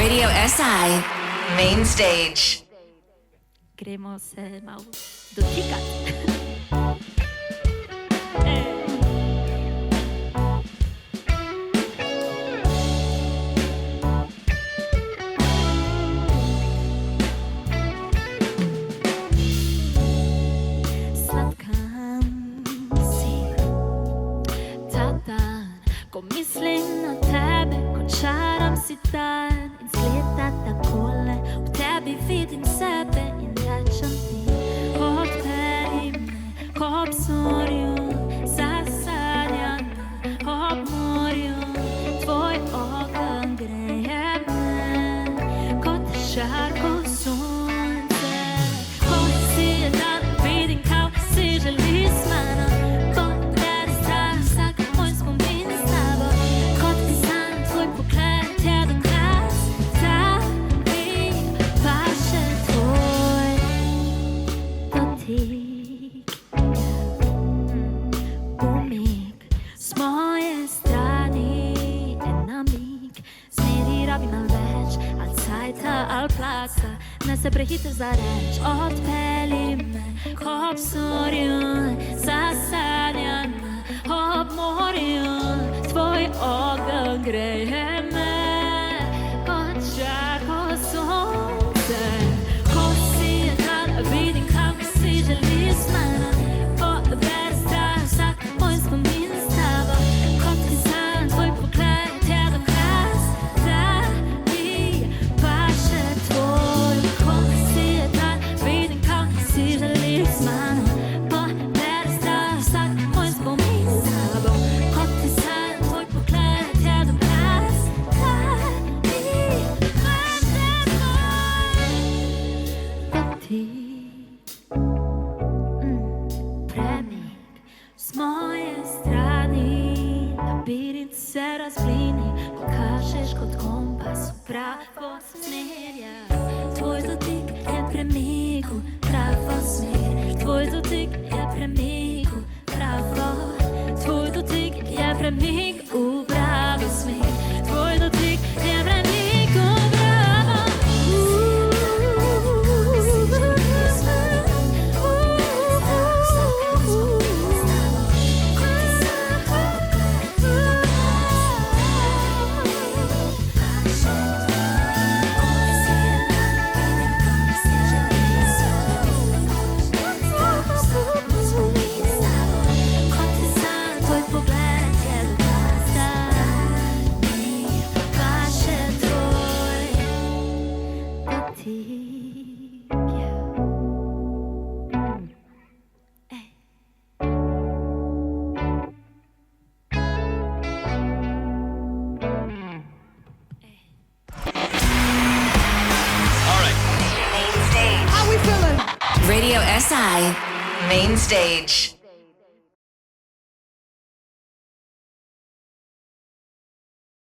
Radio SI Main Stage. Gremo se malo dotikati. Ko mislim na tebe, končaram si dan in zgleda takole. V tebi vidim sebe in rečem ti, odperi me k obzorju, zasanjam me ob morju. Tvoj ogenj greje me kot žarko sonce. Ko si je dan, vidim, kako si želi s mano. Ne se prehiter za reč, odpeli me k obzorju, zasanjam me ob morju. Tvoj ogenj greje me kot žarko sonce. Ko si je dan, vidim, kako si želi s mano. Poberi strah, vsak moj spomin s tabo. Kot ti san, tvoj pogled je dokaz, da mi paše tvoj. Ko si je dan, vidim, kako si želi s mano. Poberi strah, vsak moj spomin s tabo. Kot ti san, tvoj pogled je dokaz, da mi paše tvoj. Dotik. Premik s moje strani, labirint se razblini, ko kažeš kot kompas v pravo smer. Tvoj dotik je premik v pravo smer. Tvoj dotik je premik v pravo. Tvoj dotik je premik v pravo smer. Tvoj dotik je premik v pravo. Radio SI Main Stage.